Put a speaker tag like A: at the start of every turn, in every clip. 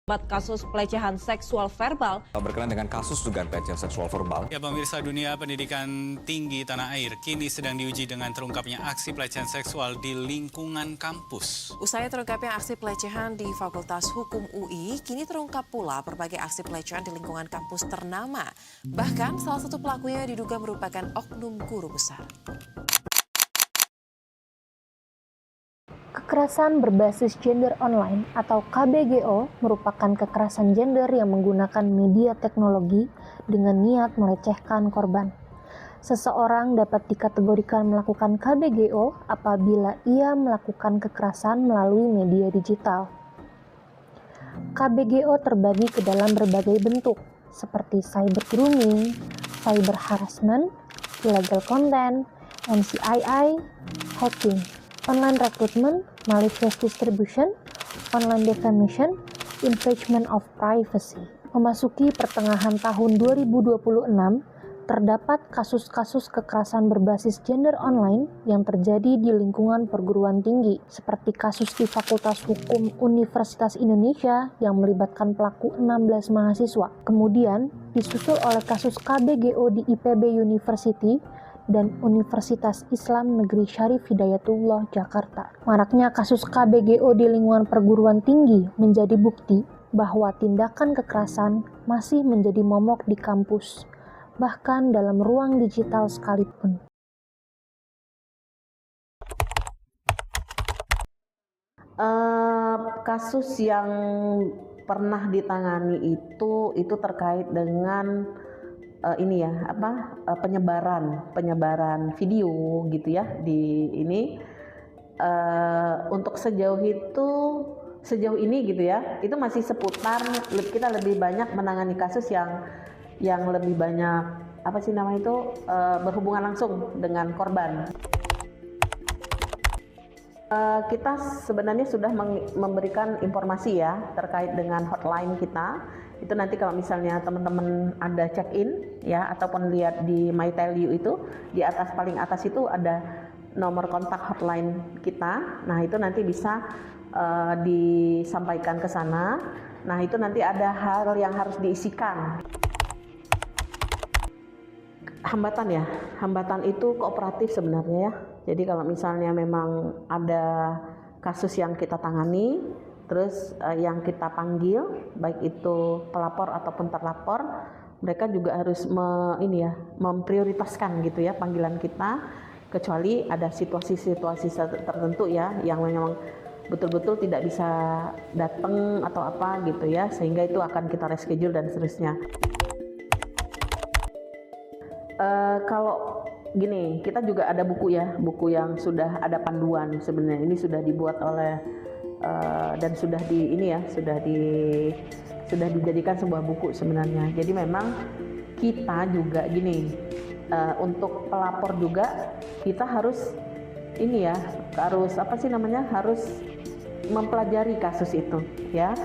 A: Kasus pelecehan seksual verbal.
B: Berkenaan dengan kasus dugaan pelecehan seksual verbal.
C: Ya pemirsa, dunia pendidikan tinggi tanah air kini sedang diuji dengan terungkapnya aksi pelecehan seksual di lingkungan kampus.
D: Usai terungkapnya aksi pelecehan di Fakultas Hukum UI, kini terungkap pula berbagai aksi pelecehan di lingkungan kampus ternama. Bahkan salah satu pelakunya diduga merupakan oknum guru besar.
E: Kekerasan berbasis gender online atau KBGO merupakan kekerasan gender yang menggunakan media teknologi dengan niat melecehkan korban. Seseorang dapat dikategorikan melakukan KBGO apabila ia melakukan kekerasan melalui media digital. KBGO terbagi ke dalam berbagai bentuk, seperti cyber grooming, cyber harassment, illegal content, NCII, hacking, online recruitment, malicious distribution, online defamation, infringement of privacy. Memasuki pertengahan tahun 2026, terdapat kasus-kasus kekerasan berbasis gender online yang terjadi di lingkungan perguruan tinggi, seperti kasus di Fakultas Hukum Universitas Indonesia yang melibatkan pelaku 16 mahasiswa. Kemudian, disusul oleh kasus KBGO di IPB University dan Universitas Islam Negeri Syarif Hidayatullah Jakarta. Maraknya kasus KBGO di lingkungan perguruan tinggi menjadi bukti bahwa tindakan kekerasan masih menjadi momok di kampus, bahkan dalam ruang digital sekalipun.
F: Kasus yang pernah ditangani itu terkait dengan penyebaran video gitu ya di ini. Untuk sejauh ini gitu ya, itu masih seputar, kita lebih banyak menangani kasus yang lebih banyak berhubungan langsung dengan korban. Kita sebenarnya sudah memberikan informasi ya terkait dengan hotline kita. Itu nanti kalau misalnya teman-teman ada check-in ya ataupun lihat di My Tell You itu di atas, paling atas itu ada nomor kontak hotline kita. Nah, itu nanti bisa disampaikan ke sana. Nah, itu nanti ada hal yang harus diisikan. Hambatan itu kooperatif sebenarnya ya. Jadi kalau misalnya memang ada kasus yang kita tangani, terus yang kita panggil, baik itu pelapor ataupun terlapor, mereka juga harus memprioritaskan gitu ya panggilan kita, kecuali ada situasi-situasi tertentu ya yang memang betul-betul tidak bisa datang atau apa gitu ya, sehingga itu akan kita reschedule dan seterusnya. Kalau gini, kita juga ada buku yang sudah ada panduan sebenarnya. Ini sudah dibuat oleh dan sudah dijadikan sebuah buku sebenarnya. Jadi memang kita juga untuk pelapor juga kita harus harus mempelajari kasus itu ya.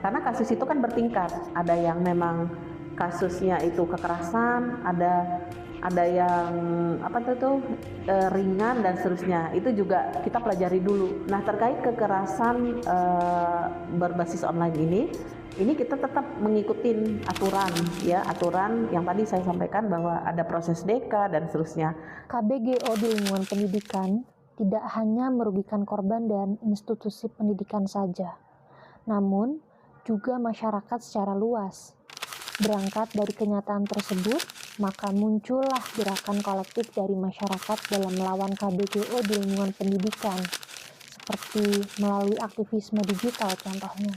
F: Karena kasus itu kan bertingkat, ada yang memang kasusnya itu kekerasan, ada yang ringan dan seterusnya. Itu juga kita pelajari dulu. Nah, terkait kekerasan berbasis online ini kita tetap mengikuti aturan yang tadi saya sampaikan bahwa ada proses DK dan seterusnya.
E: KBGO di lingkungan pendidikan tidak hanya merugikan korban dan institusi pendidikan saja, namun juga masyarakat secara luas. Berangkat dari kenyataan tersebut, maka muncullah gerakan kolektif dari masyarakat dalam melawan KBGO di lingkungan pendidikan, seperti melalui aktivisme digital contohnya.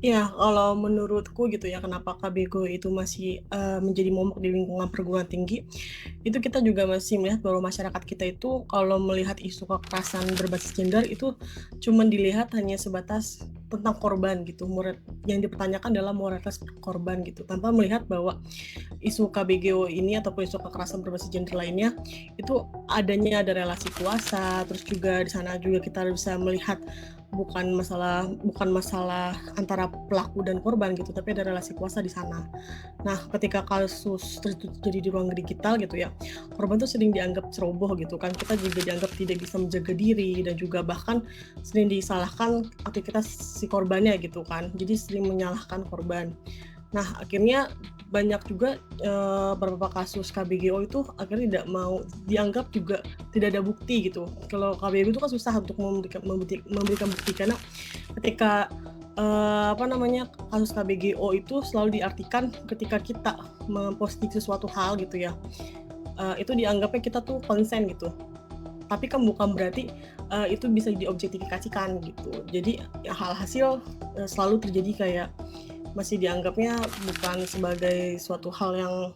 G: Ya, kalau menurutku gitu ya, kenapa KBGO itu masih menjadi momok di lingkungan perguruan tinggi, itu kita juga masih melihat bahwa masyarakat kita itu kalau melihat isu kekerasan berbasis gender itu cuma dilihat hanya sebatas tentang korban gitu. Yang dipertanyakan adalah moralitas korban gitu, tanpa melihat bahwa isu KBGO ini ataupun isu kekerasan berbasis gender lainnya itu ada relasi kuasa, terus juga di sana juga kita bisa melihat bukan masalah antara pelaku dan korban gitu, tapi ada relasi kuasa di sana. Nah, ketika kasus terjadi di ruang digital gitu ya, korban tuh sering dianggap ceroboh gitu kan, kita juga dianggap tidak bisa menjaga diri dan juga bahkan sering disalahkan aktivitas si korbannya gitu kan, jadi sering menyalahkan korban. Nah, akhirnya banyak juga beberapa kasus KBGO itu akhirnya tidak mau dianggap juga tidak ada bukti gitu. Kalau KBGO itu kan susah untuk memberikan bukti karena ketika kasus KBGO itu selalu diartikan ketika kita memposting sesuatu hal gitu ya, itu dianggapnya kita tuh konsen gitu. Tapi kan bukan berarti itu bisa diobjektifikasikan gitu. Jadi hasil selalu terjadi kayak masih dianggapnya bukan sebagai suatu hal yang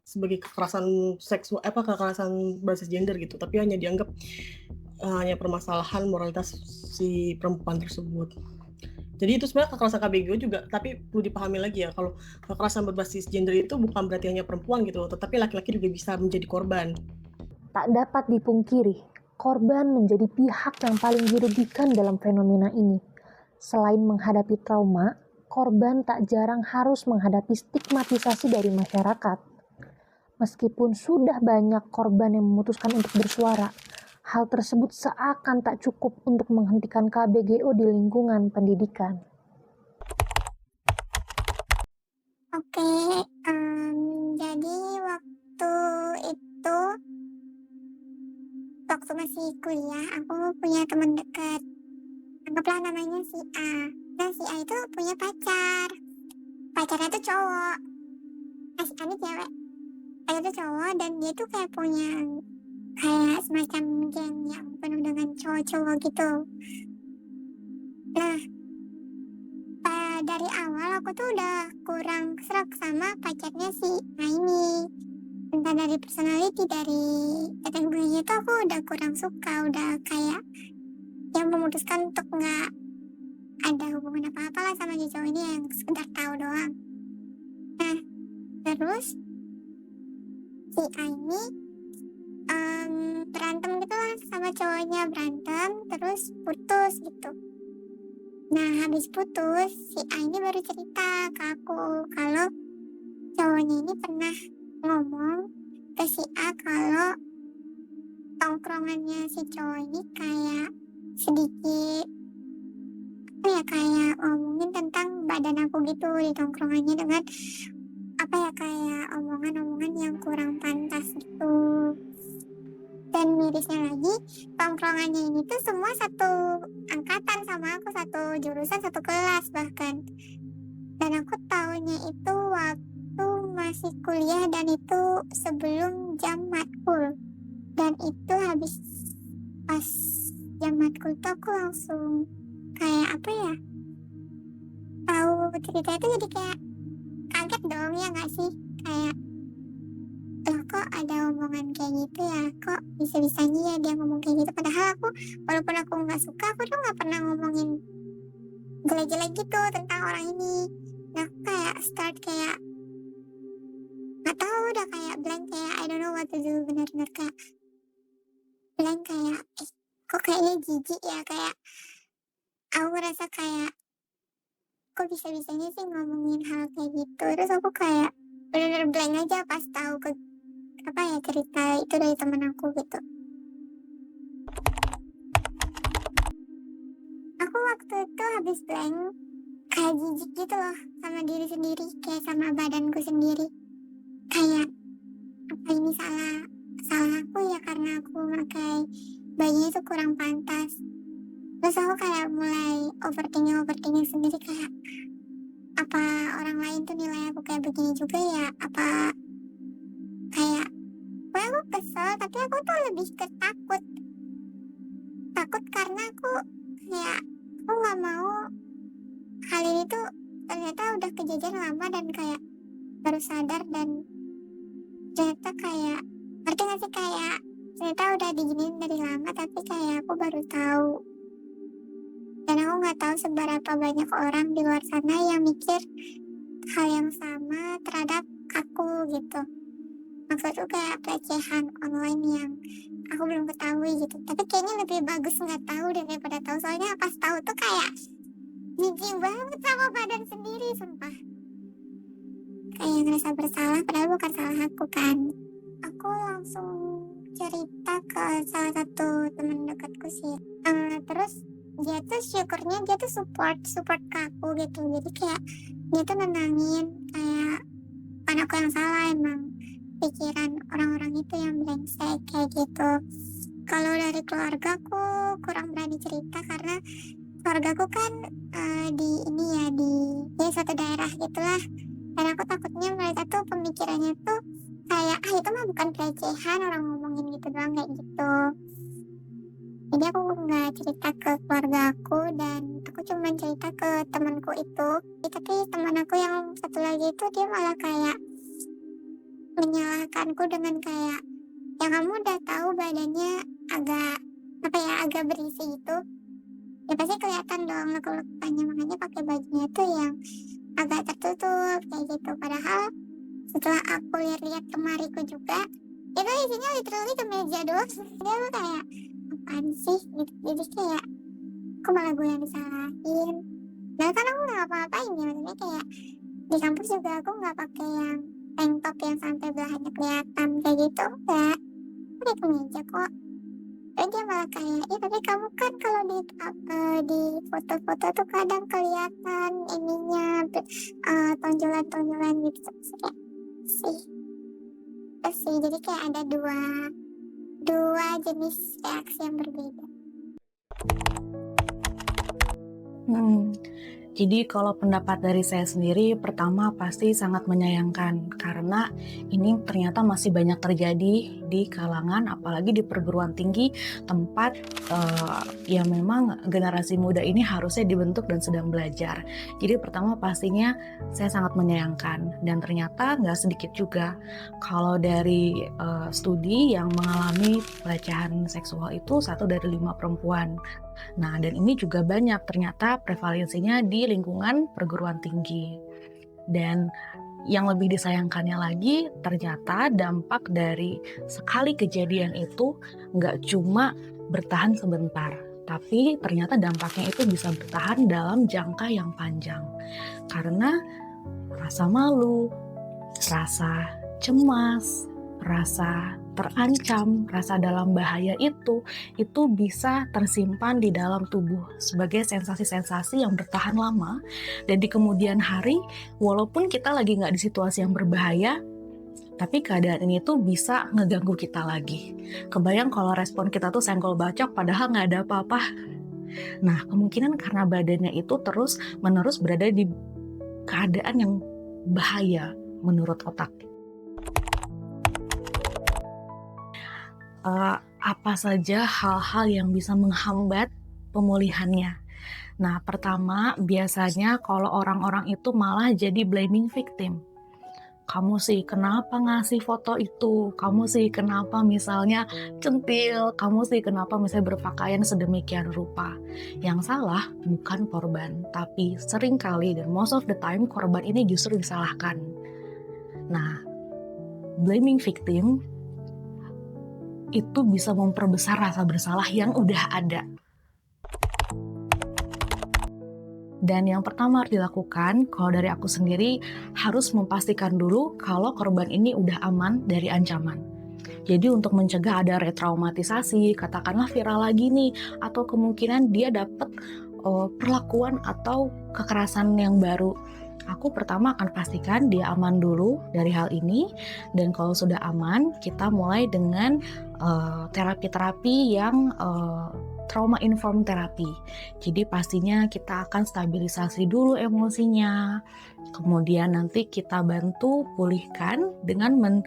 G: sebagai kekerasan seksual kekerasan berbasis gender gitu, tapi hanya dianggap hanya permasalahan moralitas si perempuan tersebut. Jadi itu sebenarnya kekerasan KBGO juga, tapi perlu dipahami lagi ya kalau kekerasan berbasis gender itu bukan berarti hanya perempuan gitu, tetapi laki-laki juga bisa menjadi korban.
E: Tak dapat dipungkiri, korban menjadi pihak yang paling dirugikan dalam fenomena ini. Selain menghadapi trauma, korban tak jarang harus menghadapi stigmatisasi dari masyarakat. Meskipun sudah banyak korban yang memutuskan untuk bersuara, hal tersebut seakan tak cukup untuk menghentikan KBGO di lingkungan pendidikan.
H: Oke, jadi waktu masih kuliah, aku punya teman dekat. Anggaplah namanya si A. Nah, si A itu punya pacar. Pacarnya tuh cowok. Nah, si A ini cewek. Pacarnya tuh cowok dan dia tuh kayak punya semacam geng yang penuh dengan cowok-cowok gitu. Nah, dari awal aku tuh udah kurang serak sama pacarnya si A ini. Entah dari personality, dari kategorinya tuh aku udah kurang suka, udah kayak yang memutuskan untuk nggak ada hubungan apa-apa lah sama si cowok ini yang sekedar tahu doang. Nah, terus si A ini berantem gitu lah sama cowoknya, berantem terus putus gitu. Nah, habis putus si A ini baru cerita ke aku kalau cowoknya ini pernah ngomong ke si A kalau tongkrongannya si cowok ini kayak sedikit kayak ngomongin tentang badan aku gitu di tongkrongannya dengan kayak omongan-omongan yang kurang pantas gitu. Dan mirisnya lagi, tongkrongannya ini tuh semua satu angkatan sama aku, satu jurusan, satu kelas bahkan. Dan aku tahunya itu waktu masih kuliah dan itu sebelum jam matkul. Dan itu habis pas jam matkul tuh aku langsung kayak tahu cerita itu jadi kayak kaget dong ya nggak sih, kayak loh kok ada omongan kayak gitu ya, kok bisa-bisanya ya dia ngomong kayak gitu, padahal aku walaupun aku nggak suka aku tuh nggak pernah ngomongin jelek-jelek gitu tentang orang ini. Nah aku kayak start kayak nggak tahu, udah kayak blank, kayak I don't know what to do, benar-benar kayak blank, kayak kok kayaknya jijik ya, kayak aku ngerasa kayak kok bisa-bisanya sih ngomongin hal kayak gitu. Terus aku kayak bener-bener blank aja pas tahu cerita itu dari temen aku gitu. Aku waktu itu habis blank, kayak jijik gitu loh sama diri sendiri, kayak sama badanku sendiri. Kayak apa ini salah aku ya karena aku pakai bajunya itu kurang pantas. Terus aku kayak mulai overthinking sendiri, kayak apa orang lain tuh nilai aku kayak begini juga ya, apa kayak aku kesel, tapi aku tuh lebih ke takut karena aku nggak mau hal ini tuh ternyata udah kejadian lama dan kayak baru sadar, dan ternyata kayak ngerti gak sih, kayak ternyata udah diginiin dari lama tapi kayak aku baru tahu. Dan aku nggak tahu seberapa banyak orang di luar sana yang mikir hal yang sama terhadap aku gitu. Maksudku kayak pelecehan online yang aku belum ketahui gitu. Tapi kayaknya lebih bagus nggak tahu daripada tahu, soalnya pas tahu tuh kayak jijik banget sama badan sendiri, sumpah. Kayak ngerasa bersalah padahal bukan salah aku kan. Aku langsung cerita ke salah satu teman dekatku sih. Terus dia tuh syukurnya dia tuh support ke aku gitu. Jadi kayak dia tuh nenangin, kayak bukan aku yang salah, emang pikiran orang-orang itu yang brengsek kayak gitu. Kalau dari keluargaku kurang berani cerita karena keluargaku kan di ini ya di satu daerah gitulah. Dan aku takutnya mereka tuh pemikirannya tuh kayak itu mah bukan pelecehan, orang ngomongin gitu doang kayak gitu. Jadi aku nggak cerita ke keluarga aku dan aku cuma cerita ke temanku itu. Tapi teman aku yang satu lagi itu dia malah kayak menyalahkanku dengan kayak, ya kamu udah tahu badannya agak berisi itu, ya pasti kelihatan dong lekukannya, makanya pakai bajunya tuh yang agak tertutup kayak gitu. Padahal setelah aku lihat-lihat kemariku juga, itu isinya literally kemeja doang. Dia tuh kayak apaan sih gitu. Jadi kayak kok malah gue yang disalahin. Nah kan aku nggak apa-apain ya, maksudnya kayak di kampus juga aku nggak pakai yang tank top yang sampai belahannya kelihatan kayak gitu, enggak. Pakai kemeja kok. Terus dia malah kayak, ya tapi kamu kan kalau di foto-foto tuh kadang kelihatan ininya tonjolan-tonjolan gitu. Terus kayak sih jadi kayak ada dua jenis reaksi yang berbeda.
I: Jadi kalau pendapat dari saya sendiri, pertama pasti sangat menyayangkan karena ini ternyata masih banyak terjadi di kalangan, apalagi di perguruan tinggi, tempat yang memang generasi muda ini harusnya dibentuk dan sedang belajar. Jadi pertama pastinya saya sangat menyayangkan, dan ternyata nggak sedikit juga kalau dari studi yang mengalami pelecehan seksual itu 1 dari 5 perempuan. Nah, dan ini juga banyak ternyata prevalensinya di lingkungan perguruan tinggi. Dan yang lebih disayangkannya lagi, ternyata dampak dari sekali kejadian itu nggak cuma bertahan sebentar, tapi ternyata dampaknya itu bisa bertahan dalam jangka yang panjang. Karena rasa malu, rasa cemas, rasa terancam, rasa dalam bahaya itu bisa tersimpan di dalam tubuh sebagai sensasi-sensasi yang bertahan lama, dan di kemudian hari walaupun kita lagi nggak di situasi yang berbahaya, tapi keadaan ini tuh bisa ngeganggu kita lagi. Kebayang kalau respon kita tuh senggol bacok padahal nggak ada apa-apa. Nah, kemungkinan karena badannya itu terus menerus berada di keadaan yang bahaya menurut otak. Apa saja hal-hal yang bisa menghambat pemulihannya? Nah, pertama, biasanya kalau orang-orang itu malah jadi blaming victim. Kamu sih kenapa ngasih foto itu? Kamu sih kenapa misalnya centil? Kamu sih kenapa misalnya berpakaian sedemikian rupa? Yang salah bukan korban, tapi seringkali dan most of the time korban ini justru disalahkan. Nah, blaming victim itu bisa memperbesar rasa bersalah yang udah ada. Dan yang pertama harus dilakukan, kalau dari aku sendiri, harus memastikan dulu kalau korban ini udah aman dari ancaman. Jadi untuk mencegah ada retraumatisasi, katakanlah viral lagi nih, atau kemungkinan dia dapat perlakuan atau kekerasan yang baru. Aku pertama akan pastikan dia aman dulu dari hal ini, dan kalau sudah aman, kita mulai dengan terapi-terapi yang trauma informed therapy. Jadi pastinya kita akan stabilisasi dulu emosinya, kemudian nanti kita bantu pulihkan dengan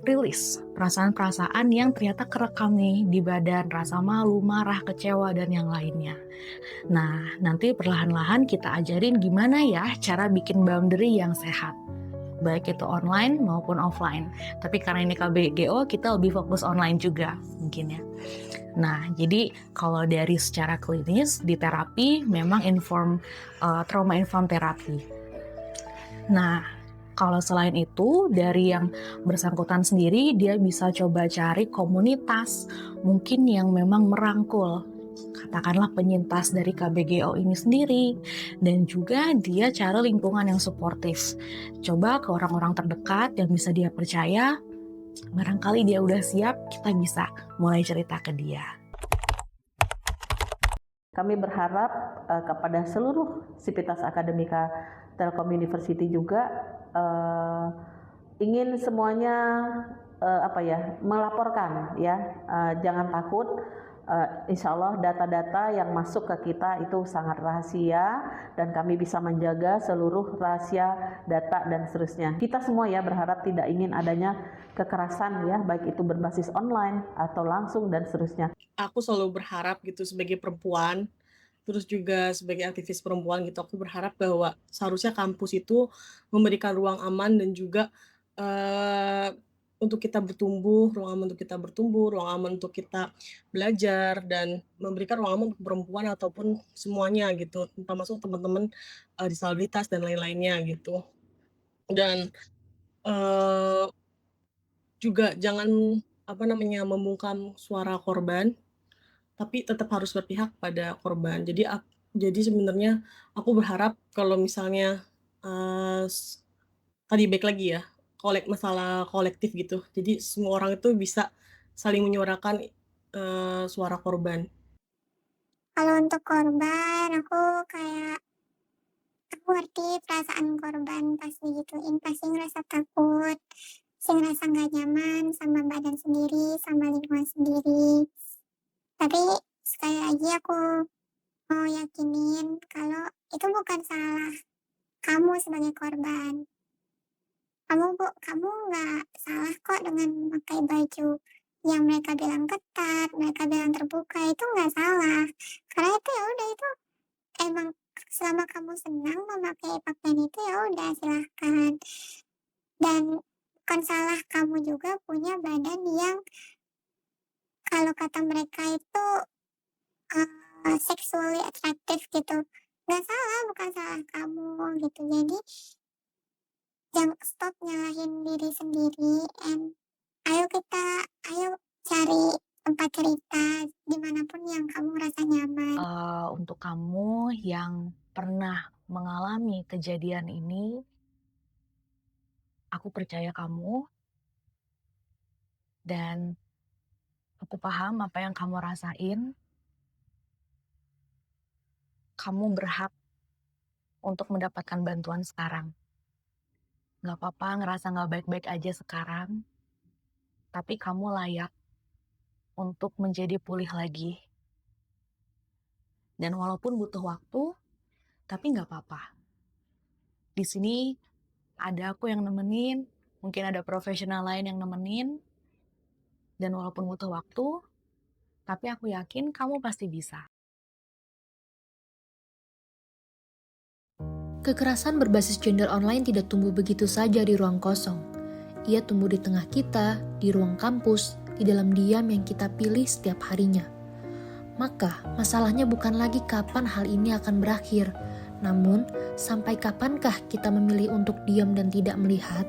I: rilis perasaan-perasaan yang ternyata kerekam nih di badan, rasa malu, marah, kecewa, dan yang lainnya. Nah, nanti perlahan-lahan kita ajarin gimana ya cara bikin boundary yang sehat, baik itu online maupun offline. Tapi karena ini KBGO, kita lebih fokus online juga mungkin ya. Nah, jadi kalau dari secara klinis di terapi memang trauma informed therapy. Nah, Kalau selain itu, dari yang bersangkutan sendiri, dia bisa coba cari komunitas mungkin yang memang merangkul, katakanlah penyintas dari KBGO ini sendiri, dan juga dia cari lingkungan yang suportif. Coba ke orang-orang terdekat yang bisa dia percaya, barangkali dia udah siap, kita bisa mulai cerita ke dia.
F: Kami berharap kepada seluruh Sivitas Akademika Telkom University juga ingin semuanya melaporkan ya, jangan takut. Insya Allah data-data yang masuk ke kita itu sangat rahasia dan kami bisa menjaga seluruh rahasia data dan seterusnya. Kita semua ya berharap tidak ingin adanya kekerasan ya, baik itu berbasis online atau langsung dan seterusnya.
G: Aku selalu berharap gitu sebagai perempuan, terus juga sebagai aktivis perempuan gitu, aku berharap bahwa seharusnya kampus itu memberikan ruang aman dan juga untuk kita bertumbuh, ruang aman untuk kita bertumbuh, ruang aman untuk kita belajar, dan memberikan ruang aman untuk perempuan ataupun semuanya gitu, termasuk teman-teman disabilitas dan lain-lainnya gitu. Dan juga jangan membungkam suara korban, tapi tetap harus berpihak pada korban. Jadi sebenarnya aku berharap kalau misalnya tadi baik lagi ya, masalah kolektif gitu. Jadi semua orang itu bisa saling menyuarakan suara korban.
H: Kalau untuk korban, aku ngerti perasaan korban pas digituin, pasti ngerasa takut, pasti ngerasa nggak nyaman sama badan sendiri, sama lingkungan sendiri. Tapi sekali lagi aku mau yakinin kalau itu bukan salah kamu sebagai korban. Kamu nggak salah kok dengan memakai baju yang mereka bilang ketat, mereka bilang terbuka, itu nggak salah. Karena itu ya udah, itu emang selama kamu senang memakai pakaian itu ya udah silahkan. Dan bukan salah kamu juga punya badan yang kalau kata mereka itu sexually attractive gitu. Nggak salah, bukan salah kamu gitu. Jadi jangan stop nyalahin diri sendiri, and ayo cari tempat cerita dimanapun yang kamu rasa nyaman.
I: Untuk kamu yang pernah mengalami kejadian ini, aku percaya kamu, dan aku paham apa yang kamu rasain. Kamu berhak untuk mendapatkan bantuan sekarang. Gak apa-apa ngerasa gak baik-baik aja sekarang, tapi kamu layak untuk menjadi pulih lagi. Dan walaupun butuh waktu, tapi gak apa-apa. Di sini ada aku yang nemenin, mungkin ada profesional lain yang nemenin, dan walaupun butuh waktu, tapi aku yakin kamu pasti bisa.
J: Kekerasan berbasis gender online tidak tumbuh begitu saja di ruang kosong. Ia tumbuh di tengah kita, di ruang kampus, di dalam diam yang kita pilih setiap harinya. Maka, masalahnya bukan lagi kapan hal ini akan berakhir, namun sampai kapankah kita memilih untuk diam dan tidak melihat?